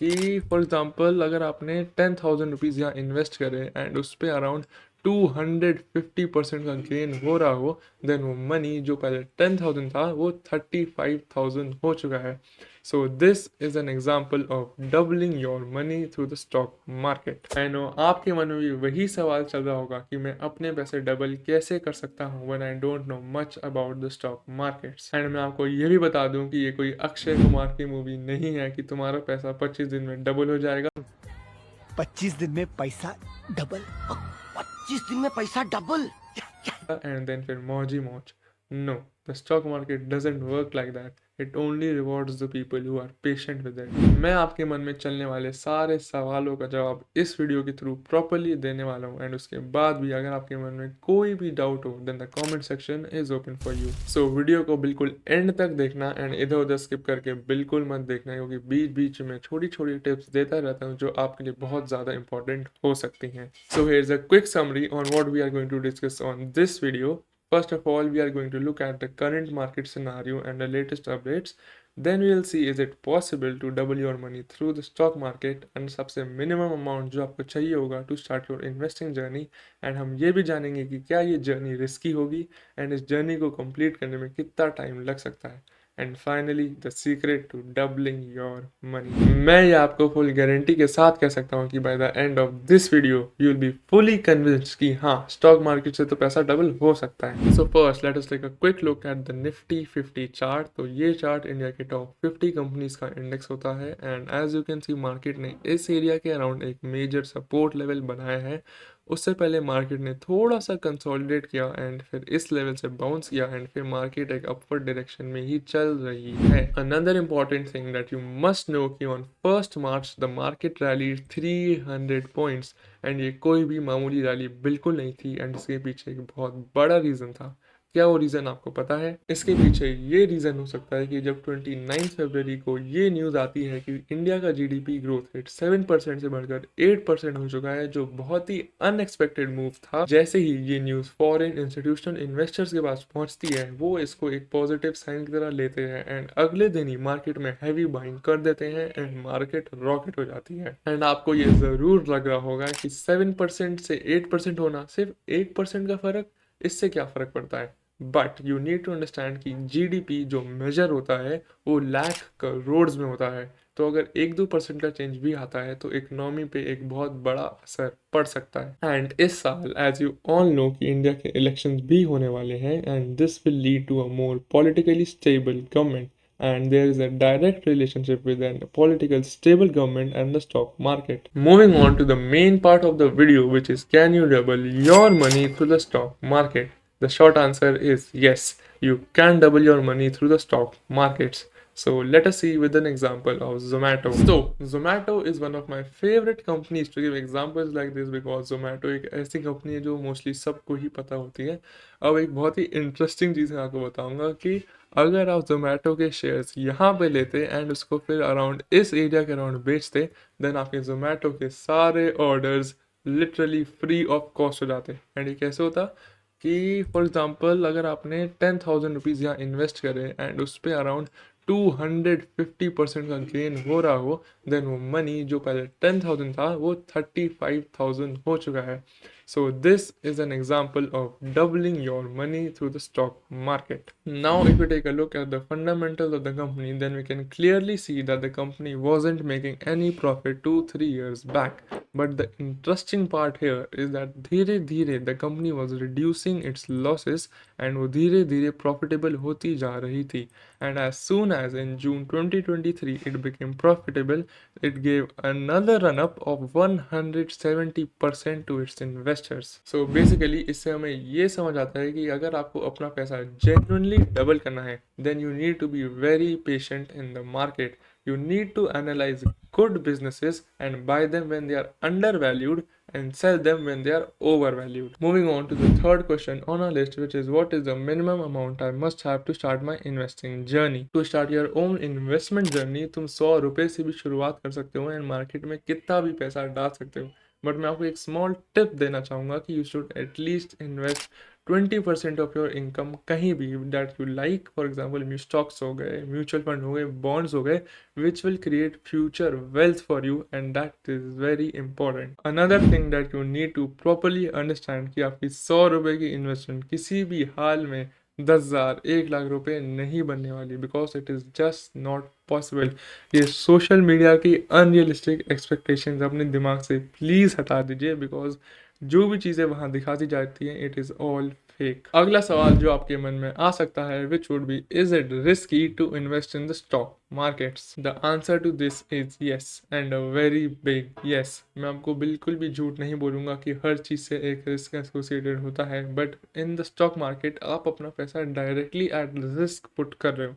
कि for example अगर आपने 10,000 रुपीज़ यहाँ इन्वेस्ट करे एंड उस पे अराउंड 250% का गेन हो रहा हो, देन वो मनी जो पहले 10,000 था वो 35,000 हो चुका है। So this is an example of doubling your money through the stock market. I know आपके मन में भी वही सवाल चल रहा होगा कि मैं अपने पैसे डबल कैसे कर सकता हूँ when I don't know much about the stock markets. And मैं आपको ये भी बता दूं कि ये कोई अक्षय कुमार की मूवी नहीं है कि तुम्हारा पैसा 25 दिन में डबल हो जाएगा। 25 दिन में पैसा डबल? 25 दिन में पैसा डबल? And then फिर मौज ही मौज। No, the stock market doesn't work like that. It only rewards the people who are patient with it. मैं आपके मन में चलने वाले सारे सवालों का जवाब इस वीडियो के थ्रू प्रॉपरली देने वाला हूँ एंड उसके बाद भी अगर आपके मन में कोई भी डाउट हो then the comment section is open for you. So video को बिल्कुल एंड तक देखना एंड इधर उधर स्किप करके बिल्कुल मत देखना, क्योंकि बीच बीच में छोटी छोटी टिप्स देता रहता हूँ जो आपके लिए बहुत ज़्यादा इंपॉर्टेंट हो सकती हैं। So here is a quick summary on what we are going to discuss on this video. First of all, we are going to look at the current market scenario and the latest updates. Then we will see is it possible to double your money through the stock market and सबसे minimum amount जो आपको चाहिए होगा to start your investing journey. And हम ये भी जानेंगे कि क्या ये जर्नी रिस्की होगी एंड इस जर्नी को कंप्लीट करने में कितना टाइम लग सकता है। And finally the secret to doubling your money. मैं ये आपको फुल गारंटी के साथ कह सकता हूँ कि by the end of this video you will be fully convinced कि हाँ, स्टॉक मार्केट से तो पैसा डबल हो सकता है। So first let us take a quick look at the Nifty 50 chart. तो ये चार्ट इंडिया के टॉप 50 कंपनीज का इंडेक्स होता है and as you can see market ने इस एरिया के अराउंड एक मेजर सपोर्ट लेवल बनाया है। उससे पहले मार्केट ने थोड़ा सा कंसोलिडेट किया एंड फिर इस लेवल से बाउंस किया एंड फिर मार्केट एक अपवर्ड डायरेक्शन में ही चल रही है। Another important thing that you must know कि on 1st March the market rally 300 points and ये कोई भी मामूली रैली बिल्कुल नहीं थी एंड इसके पीछे एक बहुत बड़ा रीज़न था। क्या वो रीज़न आपको पता है? इसके पीछे ये रीज़न हो सकता है कि जब 29 फरवरी को ये न्यूज़ आती है कि इंडिया का जीडीपी ग्रोथ रेट 7% से बढ़कर 8% हो चुका है, जो बहुत ही अनएक्सपेक्टेड मूव था। जैसे ही ये न्यूज़ फॉरेन इंस्टीट्यूशनल इन्वेस्टर्स के पास पहुंचती है, वो इसको एक पॉजिटिव साइन की तरह लेते हैं एंड अगले दिन ही मार्केट में हैवी बाइंग कर देते हैं एंड मार्केट रॉकेट हो जाती है। एंड आपको ये ज़रूर लग रहा होगा कि 7% से 8% होना, सिर्फ 1% का फ़र्क, इससे क्या फ़र्क पड़ता है? But you need to understand कि जीडीपी जो मेजर होता है वो लाख करोड़ में होता है। तो अगर 1-2% का चेंज भी आता है तो इकोनॉमी पे एक बहुत बड़ा असर पड़ सकता है। एंड इस साल एज यू ऑल नो कि इंडिया के इलेक्शंस भी होने वाले हैं and this will lead to a more politically stable government and there is a direct relationship with a political stable government and the stock market. Moving on to the main part of the video, which is can you double your money through the stock market? The short answer is yes, you can double your money through the stock markets. So let us see with an example of Zomato. So Zomato is one of my favorite companies to give examples like this because Zomato एक ऐसी company है जो mostly सबको ही पता होती है। अब एक बहुत ही इंटरेस्टिंग चीज़ मैं आपको बताऊंगा कि अगर आप जोमेटो के शेयर्स यहाँ पे लेते एंड उसको फिर अराउंड इस एरिया के अराउंड बेचते, देन आपके जोमेटो के सारे orders literally free of cost हो जाते। एंड ये कैसे होता कि फॉर एग्जांपल अगर आपने 10,000 रुपीज़ यहाँ इन्वेस्ट करे एंड उस पर अराउंड 250% का गेन हो रहा हो, देन वो मनी जो पहले 10,000 था वो 35,000 हो चुका है। So this is an example of doubling your money through the stock market. Now if we take a look at the fundamentals of the company, then we can clearly see that the company wasn't making any profit 2-3 years back. But the interesting part here is that धीरे धीरे the company was reducing its losses and वो धीरे धीरे profitable होती जा रही थी। And as soon as in June 2023 it became profitable, it gave another run up of 170% to its investors. So basically इससे हमें ये समझ आता है कि अगर आपको अपना पैसा genuinely डबल करना है, then you need to be very patient in the market. You need to analyze good businesses and buy them when they are undervalued and sell them when they are overvalued. Moving on to the third question on our list, which is what is the minimum amount I must have to start my investing journey? To start your own investment journey, तुम 100 रुपए से भी शुरुआत कर सकते हो and market में कितना भी पैसा डाल सकते हो। बट मैं आपको एक स्मॉल टिप देना चाहूँगा कि you should at least invest 20% of your income कहीं भी that you like, for example stocks हो गए, म्यूचुअल फंड हो गए, बॉन्ड्स हो गए, which will create future wealth for you, and that is very important. Another thing that you need to properly understand कि आपकी 100 रुपए की इन्वेस्टमेंट किसी भी हाल में 10,000 1 लाख रुपए नहीं बनने वाली, because it is just not possible. ये सोशल मीडिया की अनरियलिस्टिक एक्सपेक्टेशंस अपने दिमाग से प्लीज़ हटा दीजिए, बिकॉज जो भी चीज़ें वहाँ दिखाती जाती हैं इट इज़ ऑल फेक। अगला सवाल जो आपके मन में आ सकता है which would be, is it risky to invest in the stock markets? The answer to this is yes, and a very big yes. मैं आपको बिल्कुल भी झूठ नहीं बोलूँगा कि हर चीज़ से एक रिस्क एसोसिएटेड होता है, but in the stock market आप अपना पैसा डायरेक्टली एट रिस्क पुट कर रहे हो,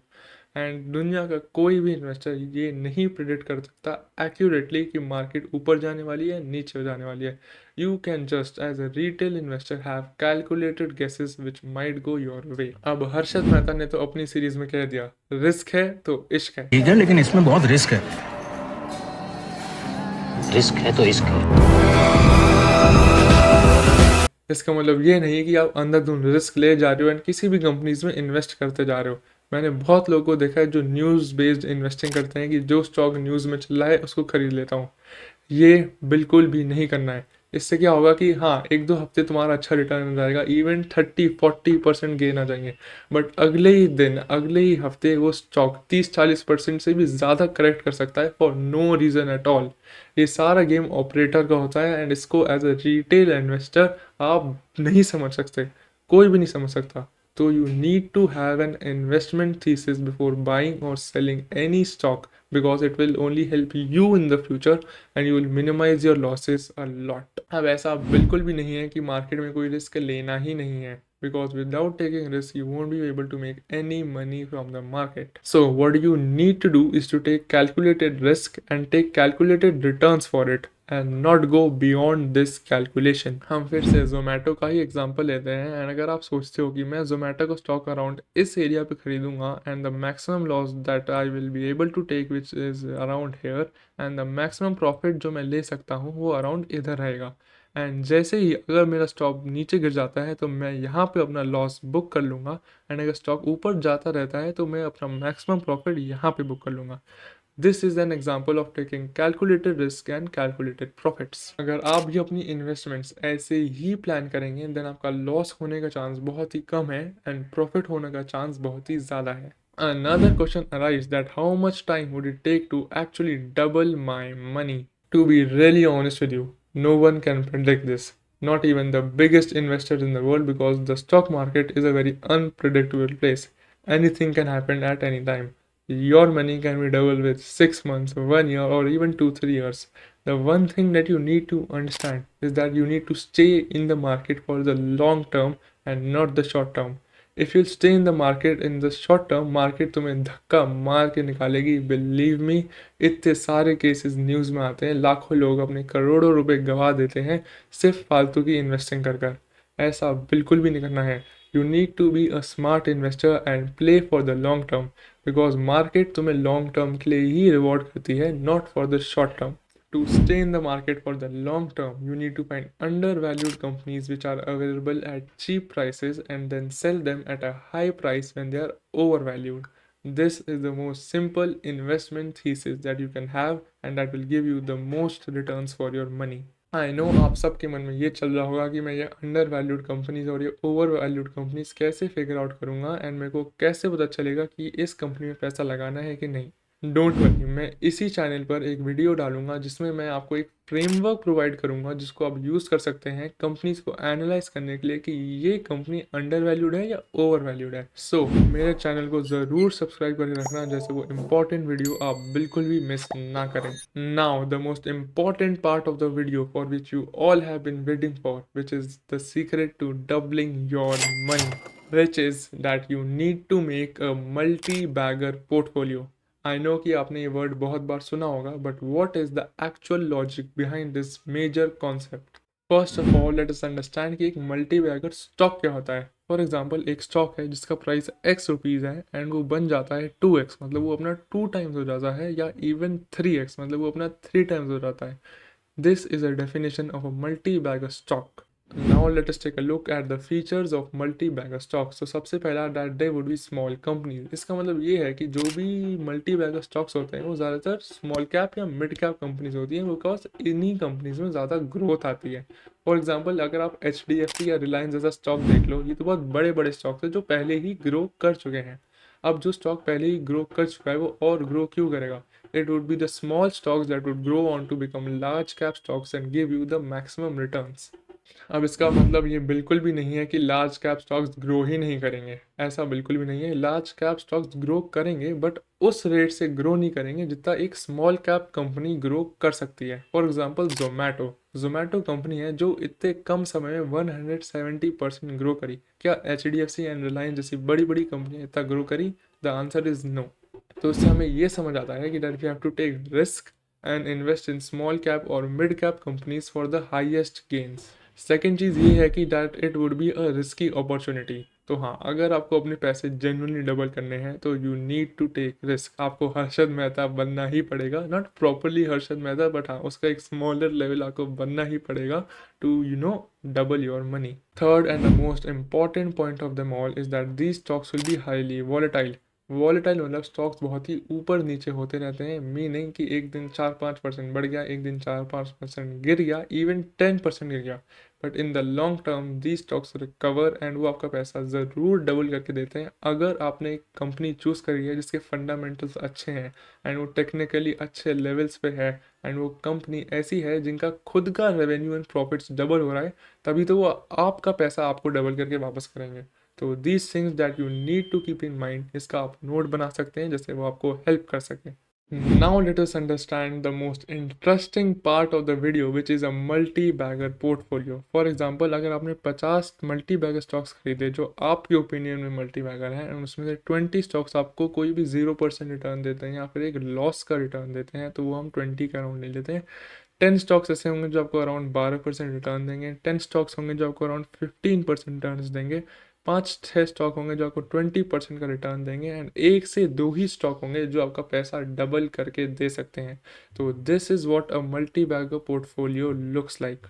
एंड दुनिया का कोई भी इन्वेस्टर ये नहीं प्रिडिक्ट कर सकता एक्यूरेटली कि मार्केट ऊपर जाने वाली है नीचे जाने वाली है। You can just as a retail investor have calculated guesses which might go your way. अब हर्षद मेहता ने तो अपनी सीरीज में कह दिया, रिस्क है तो इश्क है। ठीक है, लेकिन इसमें बहुत रिस्क है। रिस्क है तो इश्क है। इसका मतलब ये नहीं कि आप अंधाधुंध रिस्क ले जा रहे हो एंड किसी भी कंपनीज में इन्वेस्ट करते जा रहे हो। मैंने बहुत लोगों को देखा है जो न्यूज़ बेस्ड इन्वेस्टिंग करते हैं कि जो स्टॉक न्यूज़ में चल रहा है उसको खरीद लेता हूँ। ये बिल्कुल भी नहीं करना है। इससे क्या होगा कि हाँ, 1-2 हफ्ते तुम्हारा अच्छा रिटर्न आ जाएगा, इवन 30-40% गेन आ जाएंगे, बट अगले ही दिन अगले ही हफ्ते वो स्टॉक 30-40% से भी ज़्यादा करेक्ट कर सकता है for no reason at all. ये सारा गेम ऑपरेटर का होता है, एंड इसको एज अ रिटेल इन्वेस्टर आप नहीं समझ सकते, कोई भी नहीं समझ सकता। तो you need to have an investment thesis before buying or selling any stock, because it will only help you in the future and you will minimize your losses a lot। अब ऐसा बिल्कुल भी नहीं है कि मार्केट में कोई risk लेना ही नहीं है, because without taking risk you won't be able to make any money from the market। So what you need to do is to take calculated risk and take calculated returns for it and not go beyond this calculation। हम फिर से जोमेटो का ही example लेते हैं, and अगर आप सोचते हो कि मैं जोमेटो का स्टॉक अराउंड इस एरिया पे खरीदूंगा and the maximum loss that I will be able to take which is around here, and the maximum profit जो मैं ले सकता हूँ वो अराउंड इधर रहेगा, एंड जैसे ही अगर मेरा स्टॉक नीचे गिर जाता है तो मैं यहाँ पे अपना लॉस बुक कर लूँगा, एंड अगर स्टॉक ऊपर जाता रहता है तो मैं अपना मैक्सिमम प्रॉफिट यहाँ पे बुक कर लूँगा। This is an example of taking calculated risk and calculated profits. अगर आप भी अपनी इन्वेस्टमेंट्स ऐसे ही प्लान करेंगे देन आपका लॉस होने का चांस बहुत ही कम है एंड प्रॉफिट होने का चांस बहुत ही ज़्यादा है। Another question arises that how much time would it take to actually double my money? To be really honest with you, no one can predict this. Not even the biggest investors in the world, because the stock market is a very unpredictable place. Anything can happen at any time. Your money can be doubled with 6 months, 1 year, or even 2-3 years. The one thing that you need to understand is that you need to stay in the market for the long term and not the short term. If you stay in the market in the short term, market तुम्हें धक्का मार के निकालेगी, believe me. इतने सारे cases news में आते हैं, लाखों लोग अपने करोड़ों रुपए गंवा देते हैं सिर्फ फालतू की इन्वेस्टिंग कर कर। ऐसा बिल्कुल भी नहीं करना है। You need to be a smart investor and play for the long term, because market तुम्हें लॉन्ग टर्म के लिए ही रिवॉर्ड करती है, not for the short term. To stay in the market for the long term, you need to find undervalued companies which are available at cheap prices and then sell them at a high price when they are overvalued. This is the most simple investment thesis that you can have, and that will give you the most returns for your money. I know आप सबके मन में ये चल रहा होगा कि मैं ये अंडर वैल्यूड कंपनीज और ये ओवर वैल्यूड कंपनीज कैसे फिगर आउट करूँगा, एंड मेरे को कैसे पता चलेगा कि इस कंपनी में पैसा लगाना है कि नहीं। डोंट वरी, मैं इसी चैनल पर एक वीडियो डालूंगा जिसमें मैं आपको एक फ्रेमवर्क प्रोवाइड करूंगा जिसको आप यूज़ कर सकते हैं कंपनीज को एनालाइज करने के लिए कि ये कंपनी अंडर वैल्यूड है या ओवर वैल्यूड है। सो मेरे चैनल को ज़रूर सब्सक्राइब करके रखना, जैसे वो इम्पॉर्टेंट वीडियो आप बिल्कुल भी मिस ना करें। Now the most important part of the video for which you all have been waiting for, which is the secret to doubling your money, which is that you need to make a multi-bagger portfolio। I know कि आपने ये word बहुत बार सुना होगा, but what is the actual logic behind this major concept? First of all let us understand कि एक multi bagger stock क्या होता है। फॉर एग्जाम्पल एक स्टॉक है जिसका प्राइस x रुपीज़ है एंड वो बन जाता है 2x, मतलब वो अपना 2 टाइम्स हो जाता है, या इवन 3x, मतलब वो अपना 3 टाइम्स हो जाता है। This is a definition of a multi bagger stock. Now let us take a look at the features of multi-bagger stocks. तो सबसे पहला that they would be small companies. इसका मतलब ये है कि जो भी multi-bagger stocks होते हैं वो ज़्यादातर small cap या mid cap companies होती हैं, बिकॉज इन्हीं कंपनीज में ज़्यादा ग्रोथ आती है। फॉर एग्जाम्पल अगर आप HDFC या रिलायंस जैसा स्टॉक देख लो, ये तो बहुत बड़े बड़े स्टॉक्स हैं जो पहले ही ग्रो कर चुके हैं। अब जो स्टॉक पहले ही ग्रो कर चुका है वो और ग्रो क्यों करेगा? It would be the small stocks that would grow on to become large cap stocks and give you the maximum returns. अब इसका मतलब ये बिल्कुल भी नहीं है कि लार्ज कैप स्टॉक्स ग्रो ही नहीं करेंगे, ऐसा बिल्कुल भी नहीं है। लार्ज कैप स्टॉक्स ग्रो करेंगे, बट उस रेट से ग्रो नहीं करेंगे जितना एक स्मॉल कैप कंपनी ग्रो कर सकती है। फॉर एग्जांपल जोमेटो कंपनी है जो इतने कम समय में 170% ग्रो करी। क्या HDFC एंड रिलायंस जैसी बड़ी बड़ी कंपनियां इतना ग्रो करी? The answer is no. तो इससे हमें ये समझ आता है कि that we have to take risk and invest in small cap और mid cap companies for the highest gains. Second चीज़ ये है कि that it would be a risky opportunity. तो हाँ, अगर आपको अपने पैसे जेन्युइनली डबल करने हैं तो you need to take risk. आपको हर्षद मेहता बनना ही पड़ेगा, not properly Harshad Mehta, but हाँ उसका एक स्मॉलर लेवल आपको बनना ही पड़ेगा to double your money. Third and the most important point of them all is that these stocks will be highly volatile. Volatile मतलब स्टॉक्स बहुत ही ऊपर नीचे होते रहते हैं, मीनिंग कि एक दिन 4-5% बढ़ गया, एक दिन 4-5% गिर गया, इवन 10% गिर गया, but in the long term the stocks recover and वो आपका पैसा ज़रूर डबल करके देते हैं अगर आपने एक कंपनी चूज़ करी है जिसके फंडामेंटल्स अच्छे हैं एंड वो टेक्निकली अच्छे लेवल्स पे है एंड वो कंपनी ऐसी है जिनका खुद का रेवेन्यू एंड प्रॉफिट्स डबल हो रहा है, तभी तो वो आपका पैसा आपको डबल करके वापस करेंगे। तो these things that you need to keep in mind, इसका आप नोट बना सकते हैं जिससे वो आपको हेल्प कर सके। Now let us understand the most interesting part of the video which is a multi bagger portfolio. For example अगर आपने 50 मल्टी बैगर स्टॉक्स खरीदे जो आपके ओपिनियन में मल्टी बैगर हैं एंड उसमें से 20 स्टॉक्स आपको कोई भी 0% रिटर्न देते हैं या फिर एक लॉस का रिटर्न देते हैं, तो वो हम 20 का अराउंड ले लेते हैं। 10 स्टॉक्स ऐसे होंगे जो आपको अराउंड 12% रिटर्न देंगे, 10 स्टॉक्स होंगे जो आपको अराउंड 15% रिटर्न देंगे, 5-6 स्टॉक होंगे जो आपको 20% का रिटर्न देंगे एंड 1 से 2 ही स्टॉक होंगे जो आपका पैसा डबल करके दे सकते हैं। तो this is what a multi bagger portfolio looks like.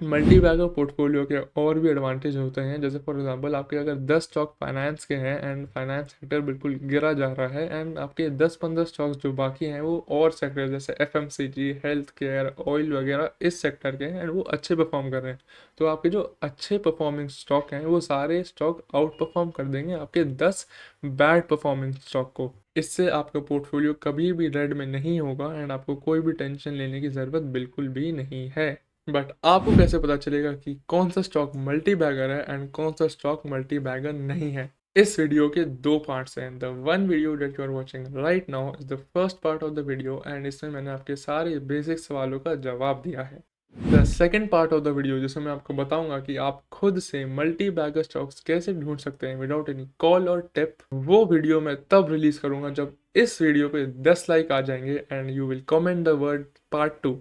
Multi bagger portfolio के और भी एडवांटेज होते हैं, जैसे फॉर एग्जांपल आपके अगर 10 स्टॉक फाइनेंस के हैं एंड फाइनेंस सेक्टर बिल्कुल गिरा जा रहा है एंड आपके 10-15 स्टॉक्स जो बाकी हैं वो और सेक्टर जैसे FMCG, हेल्थ केयर, ऑयल वगैरह इस सेक्टर के हैं एंड वो अच्छे परफॉर्म कर रहे हैं, तो आपके जो अच्छे परफॉर्मिंग स्टॉक हैं वो सारे स्टॉक आउट परफॉर्म कर देंगे आपके 10 बैड परफॉर्मिंग स्टॉक को। इससे आपका पोर्टफोलियो कभी भी रेड में नहीं होगा एंड आपको कोई भी टेंशन लेने की ज़रूरत बिल्कुल भी नहीं है। बट आपको कैसे पता चलेगा कि कौन सा स्टॉक मल्टी बैगर है एंड कौन सा स्टॉक मल्टी बैगर नहीं है? इस वीडियो के दो पार्ट्स हैं। The one video that you are watching right now is the first part of the video and इसमें मैंने आपके सारे बेसिक सवालों का जवाब दिया है। The second part of the video जिसमें मैं आपको बताऊंगा कि आप खुद से मल्टी बैगर स्टॉक्स कैसे ढूंढ सकते हैं विदाउट एनी कॉल और टिप, वो वीडियो मैं तब रिलीज करूंगा जब इस वीडियो पे 10 लाइक आ जाएंगे and you will comment the word part 2।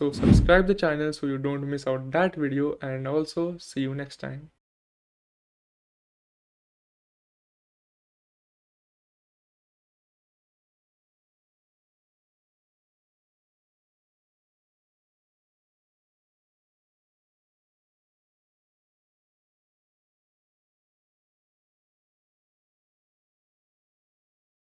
So subscribe the channel so you don't miss out that video and also see you next time.